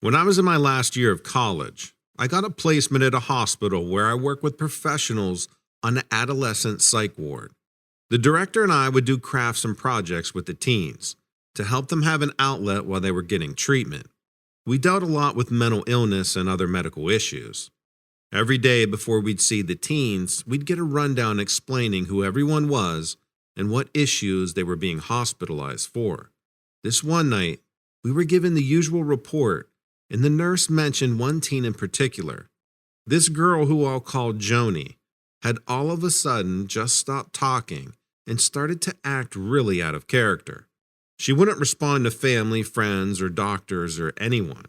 When I was in my last year of college, I got a placement at a hospital where I work with professionals on the adolescent psych ward. The director and I would do crafts and projects with the teens to help them have an outlet while they were getting treatment. We dealt a lot with mental illness and other medical issues. Every day before we'd see the teens, we'd get a rundown explaining who everyone was and what issues they were being hospitalized for. This one night, we were given the usual report, and the nurse mentioned one teen in particular. This girl, who I'll call Joni, had all of a sudden just stopped talking and started to act really out of character. She wouldn't respond to family, friends, or doctors or anyone.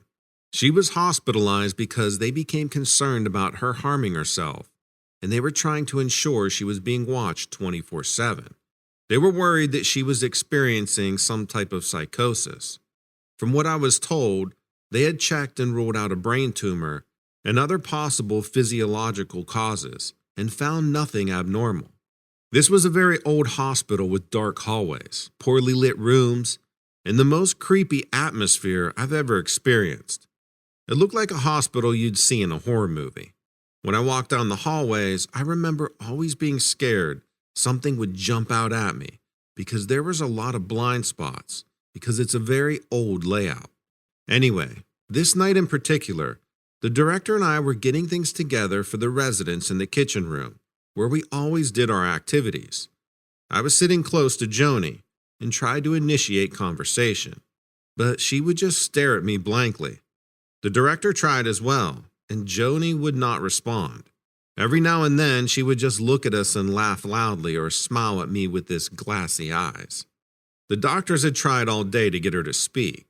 She was hospitalized because they became concerned about her harming herself, and they were trying to ensure she was being watched 24/7. They were worried that she was experiencing some type of psychosis. From what I was told, they had checked and ruled out a brain tumor and other possible physiological causes and found nothing abnormal. This was a very old hospital with dark hallways, poorly lit rooms, and the most creepy atmosphere I've ever experienced. It looked like a hospital you'd see in a horror movie. When I walked down the hallways, I remember always being scared something would jump out at me because there was a lot of blind spots because it's a very old layout. Anyway, this night in particular, the director and I were getting things together for the residents in the kitchen room, where we always did our activities. I was sitting close to Joni and tried to initiate conversation, but she would just stare at me blankly. The director tried as well, and Joni would not respond. Every now and then, she would just look at us and laugh loudly or smile at me with this glassy eyes. The doctors had tried all day to get her to speak,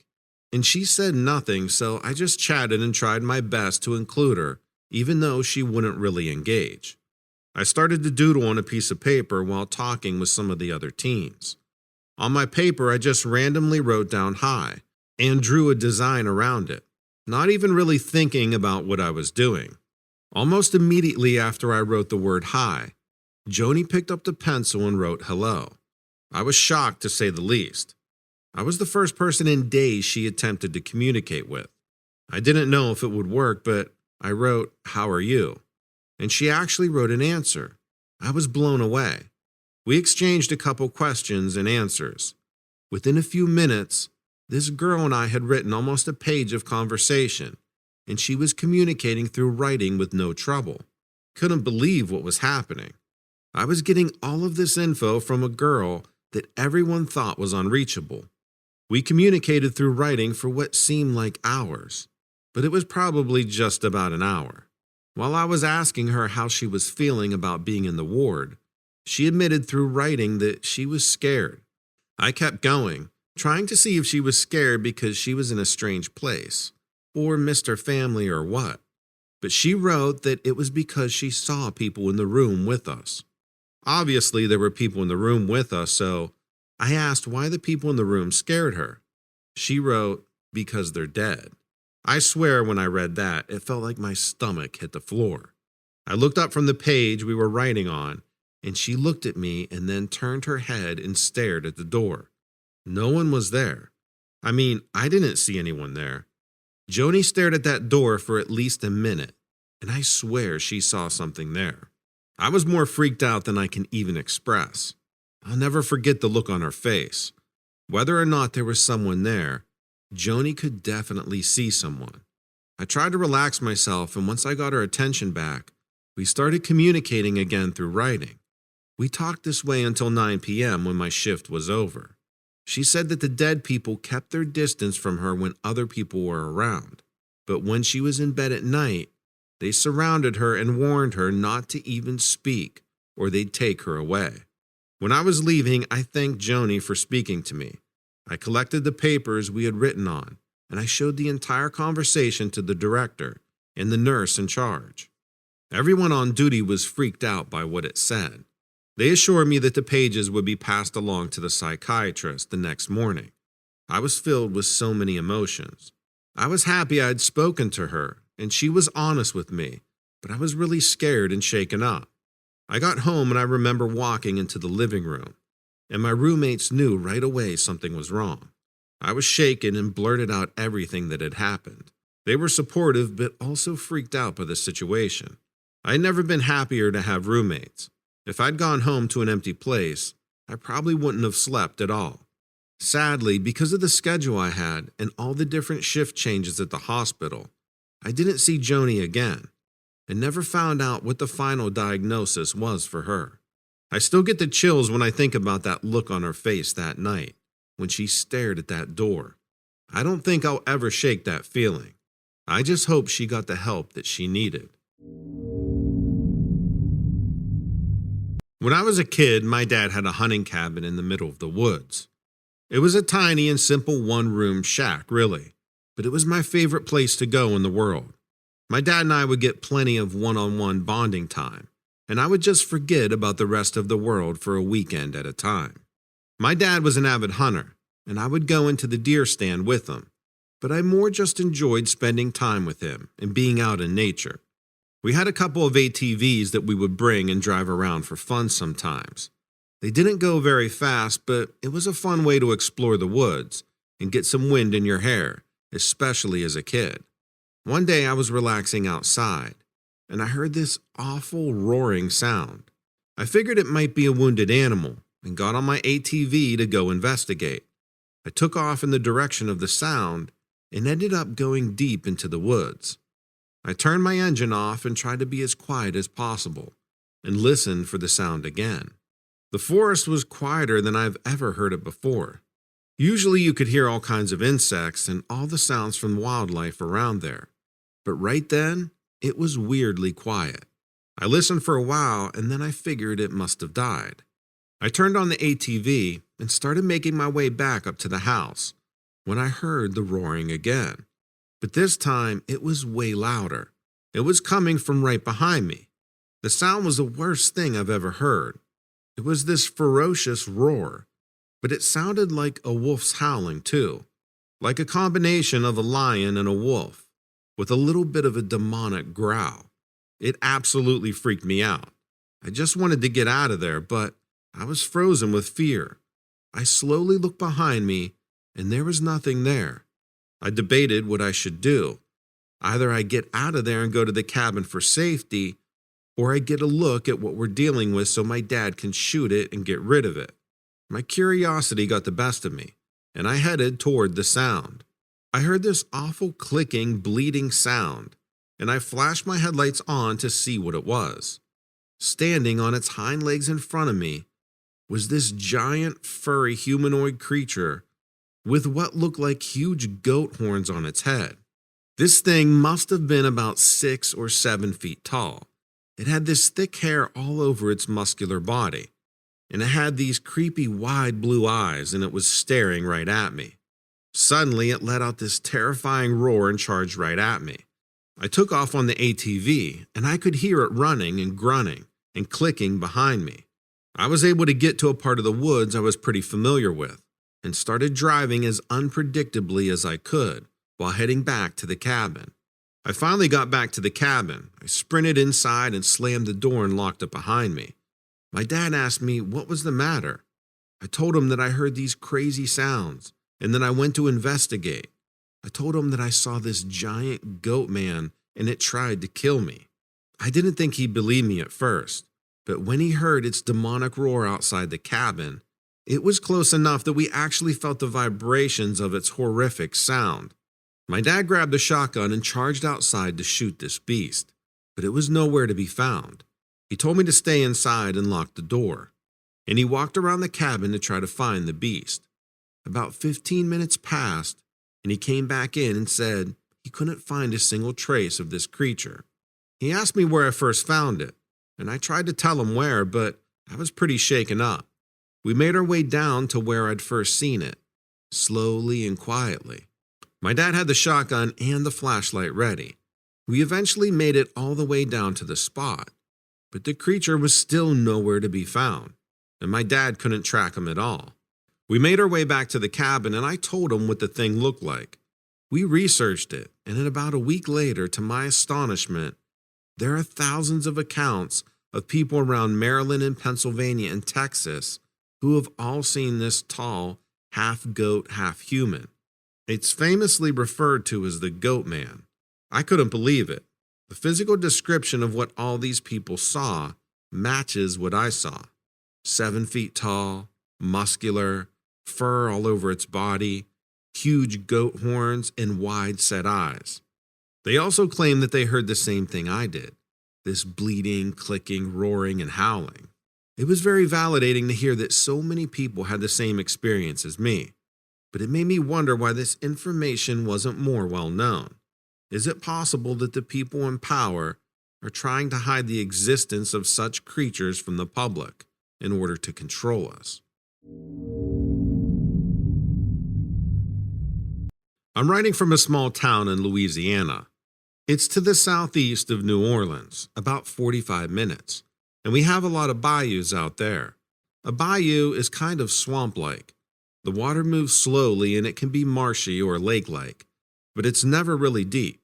and she said nothing, so I just chatted and tried my best to include her, even though she wouldn't really engage. I started to doodle on a piece of paper while talking with some of the other teens. On my paper, I just randomly wrote down "hi" and drew a design around it, not even really thinking about what I was doing. Almost immediately after I wrote the word "hi," Joni picked up the pencil and wrote "hello." I was shocked, to say the least. I was the first person in days she attempted to communicate with. I didn't know if it would work, but I wrote, "How are you?" And she actually wrote an answer. I was blown away. We exchanged a couple questions and answers. Within a few minutes, this girl and I had written almost a page of conversation, and she was communicating through writing with no trouble. Couldn't believe what was happening. I was getting all of this info from a girl that everyone thought was unreachable. We communicated through writing for what seemed like hours, but it was probably just about an hour. While I was asking her how she was feeling about being in the ward, she admitted through writing that she was scared. I kept going, trying to see if she was scared because she was in a strange place, or missed her family or what. But she wrote that it was because she saw people in the room with us. Obviously, there were people in the room with us, so I asked why the people in the room scared her. She wrote, "Because they're dead." I swear when I read that, it felt like my stomach hit the floor. I looked up from the page we were writing on, and she looked at me and then turned her head and stared at the door. No one was there. I mean, I didn't see anyone there. Joni stared at that door for at least a minute, and I swear she saw something there. I was more freaked out than I can even express. I'll never forget the look on her face. Whether or not there was someone there, Joni could definitely see someone. I tried to relax myself, and once I got her attention back, we started communicating again through writing. We talked this way until 9 p.m. when my shift was over. She said that the dead people kept their distance from her when other people were around, but when she was in bed at night, they surrounded her and warned her not to even speak, or they'd take her away. When I was leaving, I thanked Joni for speaking to me. I collected the papers we had written on, and I showed the entire conversation to the director and the nurse in charge. Everyone on duty was freaked out by what it said. They assured me that the pages would be passed along to the psychiatrist the next morning. I was filled with so many emotions. I was happy I had spoken to her, and she was honest with me, but I was really scared and shaken up. I got home and I remember walking into the living room, and my roommates knew right away something was wrong. I was shaken and blurted out everything that had happened. They were supportive but also freaked out by the situation. I'd never been happier to have roommates. If I'd gone home to an empty place, I probably wouldn't have slept at all. Sadly, because of the schedule I had and all the different shift changes at the hospital, I didn't see Joni again and never found out what the final diagnosis was for her. I still get the chills when I think about that look on her face that night when she stared at that door. I don't think I'll ever shake that feeling. I just hope she got the help that she needed. When I was a kid, my dad had a hunting cabin in the middle of the woods. It was a tiny and simple one-room shack, really, but it was my favorite place to go in the world. My dad and I would get plenty of one-on-one bonding time, and I would just forget about the rest of the world for a weekend at a time. My dad was an avid hunter, and I would go into the deer stand with him, but I more just enjoyed spending time with him and being out in nature. We had a couple of ATVs that we would bring and drive around for fun sometimes. They didn't go very fast, but it was a fun way to explore the woods and get some wind in your hair, especially as a kid. One day I was relaxing outside, and I heard this awful roaring sound. I figured it might be a wounded animal and got on my ATV to go investigate. I took off in the direction of the sound and ended up going deep into the woods. I turned my engine off and tried to be as quiet as possible and listened for the sound again. The forest was quieter than I've ever heard it before. Usually you could hear all kinds of insects and all the sounds from wildlife around there. But right then, it was weirdly quiet. I listened for a while and then I figured it must have died. I turned on the ATV and started making my way back up to the house when I heard the roaring again. But this time, it was way louder. It was coming from right behind me. The sound was the worst thing I've ever heard. It was this ferocious roar, but it sounded like a wolf's howling too, like a combination of a lion and a wolf, with a little bit of a demonic growl. It absolutely freaked me out. I just wanted to get out of there, but I was frozen with fear. I slowly looked behind me, and there was nothing there. I debated what I should do. Either I get out of there and go to the cabin for safety, or I get a look at what we're dealing with so my dad can shoot it and get rid of it. My curiosity got the best of me, and I headed toward the sound. I heard this awful clicking, bleeding sound, and I flashed my headlights on to see what it was. Standing on its hind legs in front of me was this giant, furry humanoid creature with what looked like huge goat horns on its head. This thing must have been about 6 or 7 feet tall. It had this thick hair all over its muscular body, and it had these creepy wide blue eyes, and it was staring right at me. Suddenly, it let out this terrifying roar and charged right at me. I took off on the ATV, and I could hear it running and grunting and clicking behind me. I was able to get to a part of the woods I was pretty familiar with and started driving as unpredictably as I could while heading back to the cabin. I finally got back to the cabin. I sprinted inside and slammed the door and locked it behind me. My dad asked me what was the matter. I told him that I heard these crazy sounds and then I went to investigate. I told him that I saw this giant goat man and it tried to kill me. I didn't think he'd believe me at first, but when he heard its demonic roar outside the cabin, it was close enough that we actually felt the vibrations of its horrific sound. My dad grabbed a shotgun and charged outside to shoot this beast, but it was nowhere to be found. He told me to stay inside and lock the door, and he walked around the cabin to try to find the beast. About 15 minutes passed, and he came back in and said he couldn't find a single trace of this creature. He asked me where I first found it, and I tried to tell him where, but I was pretty shaken up. We made our way down to where I'd first seen it, slowly and quietly. My dad had the shotgun and the flashlight ready. We eventually made it all the way down to the spot, but the creature was still nowhere to be found, and my dad couldn't track him at all. We made our way back to the cabin, and I told him what the thing looked like. We researched it, and in about a week later, to my astonishment, there are thousands of accounts of people around Maryland and Pennsylvania and Texas who have all seen this tall, half goat, half human. It's famously referred to as the Goat Man, I couldn't believe it. The physical description of what all these people saw matches what I saw. 7 feet tall, muscular, fur all over its body, huge goat horns, and wide-set eyes. They also claimed that they heard the same thing I did, this bleating, clicking, roaring, and howling. It was very validating to hear that so many people had the same experience as me, but it made me wonder why this information wasn't more well known. Is it possible that the people in power are trying to hide the existence of such creatures from the public in order to control us? I'm writing from a small town in Louisiana. It's to the southeast of New Orleans, about 45 minutes, and we have a lot of bayous out there. A bayou is kind of swamp-like. The water moves slowly and it can be marshy or lake-like, but it's never really deep.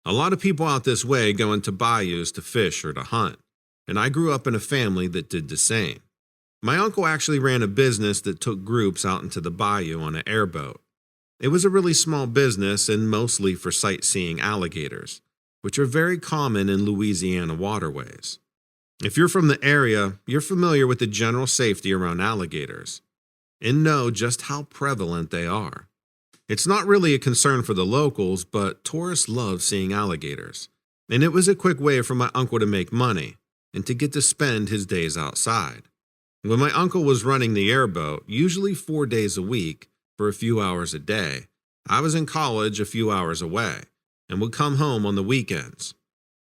A lot of people out this way go into bayous to fish or to hunt, and I grew up in a family that did the same. My uncle actually ran a business that took groups out into the bayou on an airboat. It was a really small business and mostly for sightseeing alligators, which are very common in Louisiana waterways. If you're from the area, you're familiar with the general safety around alligators and know just how prevalent they are. It's not really a concern for the locals, but tourists love seeing alligators, and it was a quick way for my uncle to make money and to get to spend his days outside. When my uncle was running the airboat, usually 4 days a week for a few hours a day, I was in college a few hours away and would come home on the weekends.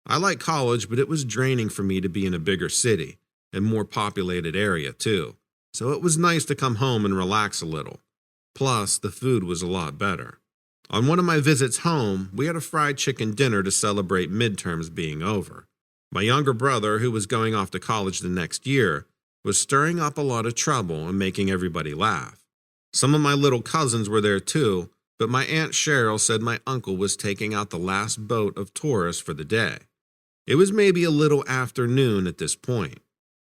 I liked college, but it was draining for me to be in a bigger city and more populated area too, so it was nice to come home and relax a little. Plus, the food was a lot better. On one of my visits home, we had a fried chicken dinner to celebrate midterms being over. My younger brother, who was going off to college the next year, was stirring up a lot of trouble and making everybody laugh. Some of my little cousins were there too, but my Aunt Cheryl said my uncle was taking out the last boat of tourists for the day. It was maybe a little after noon at this point,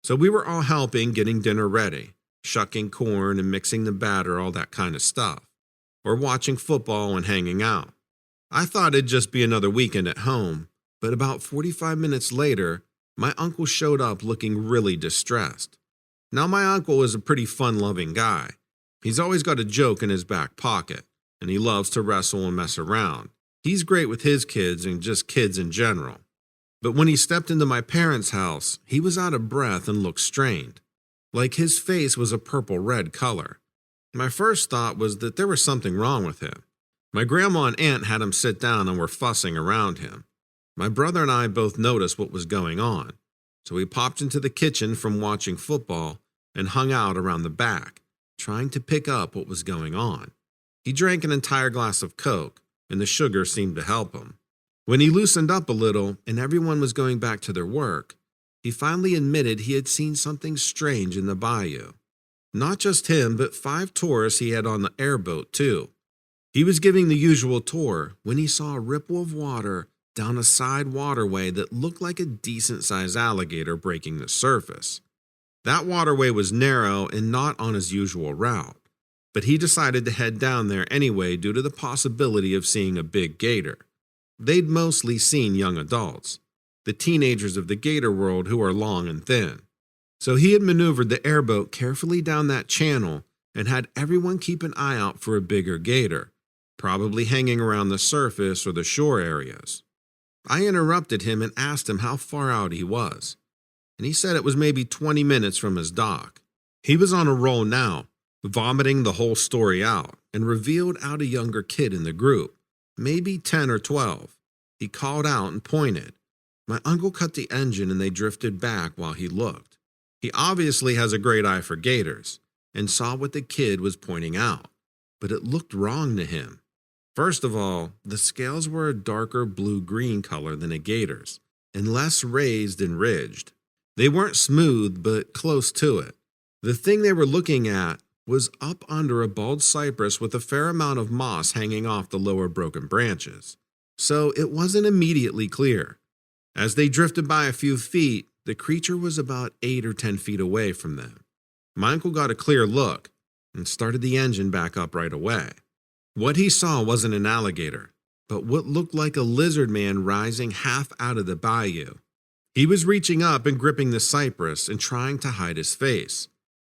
so we were all helping getting dinner ready, shucking corn and mixing the batter, all that kind of stuff, or watching football and hanging out. I thought it'd just be another weekend at home, but about 45 minutes later, my uncle showed up looking really distressed. Now, my uncle is a pretty fun-loving guy. He's always got a joke in his back pocket, and he loves to wrestle and mess around. He's great with his kids and just kids in general. But when he stepped into my parents' house, he was out of breath and looked strained, like his face was a purple-red color. My first thought was that there was something wrong with him. My grandma and aunt had him sit down and were fussing around him. My brother and I both noticed what was going on, so we popped into the kitchen from watching football and hung out around the back, trying to pick up what was going on. He drank an entire glass of Coke, and the sugar seemed to help him. When he loosened up a little and everyone was going back to their work, he finally admitted he had seen something strange in the bayou. Not just him, but 5 tourists he had on the airboat too. He was giving the usual tour when he saw a ripple of water down a side waterway that looked like a decent-sized alligator breaking the surface. That waterway was narrow and not on his usual route, but he decided to head down there anyway due to the possibility of seeing a big gator. They'd mostly seen young adults, the teenagers of the gator world who are long and thin. So he had maneuvered the airboat carefully down that channel and had everyone keep an eye out for a bigger gator, probably hanging around the surface or the shore areas. I interrupted him and asked him how far out he was, and he said it was maybe 20 minutes from his dock. He was on a roll now, vomiting the whole story out, and revealed out a younger kid in the group, maybe 10 or 12. He called out and pointed. My uncle cut the engine and they drifted back while he looked. He obviously has a great eye for gators and saw what the kid was pointing out, but it looked wrong to him. First of all, the scales were a darker blue-green color than a gator's and less raised and ridged. They weren't smooth, but close to it. The thing they were looking at was up under a bald cypress with a fair amount of moss hanging off the lower broken branches, so it wasn't immediately clear. As they drifted by a few feet, the creature was about 8 or 10 feet away from them. My uncle got a clear look and started the engine back up right away. What he saw wasn't an alligator. but what looked like a lizard man rising half out of the bayou. He was reaching up and gripping the cypress and trying to hide his face.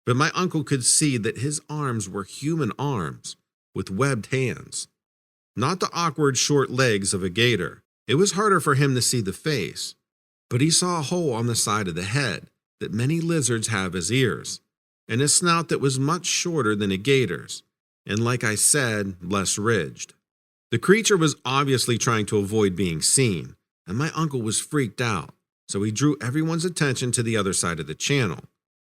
But my uncle could see that his arms were human arms with webbed hands. Not the awkward short legs of a gator. It was harder for him to see the face, but he saw a hole on the side of the head that many lizards have as ears, and a snout that was much shorter than a gator's, and like I said, less ridged. The creature was obviously trying to avoid being seen, and my uncle was freaked out, so he drew everyone's attention to the other side of the channel.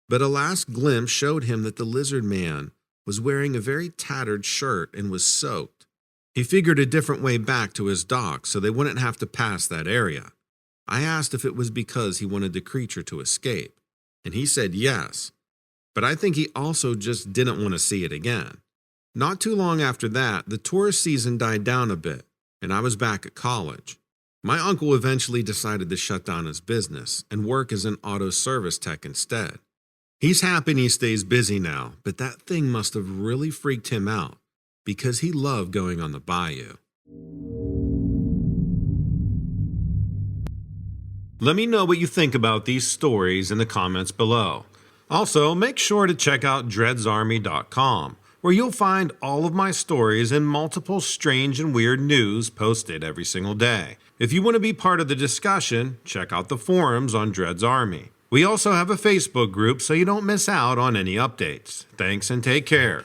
But a last glimpse showed him that the lizard man was wearing a very tattered shirt and was soaked. He figured a different way back to his dock so they wouldn't have to pass that area. I asked if it was because he wanted the creature to escape, and he said yes, but I think he also just didn't want to see it again. Not too long after that, the tourist season died down a bit, and I was back at college. My uncle eventually decided to shut down his business and work as an auto service tech instead. He's happy he stays busy now, but that thing must have really freaked him out because he loved going on the bayou. Let me know what you think about these stories in the comments below. Also, make sure to check out dreadsarmy.com, where you'll find all of my stories and multiple strange and weird news posted every single day. If you want to be part of the discussion, check out the forums on Dread's Army. We also have a Facebook group so you don't miss out on any updates. Thanks and take care.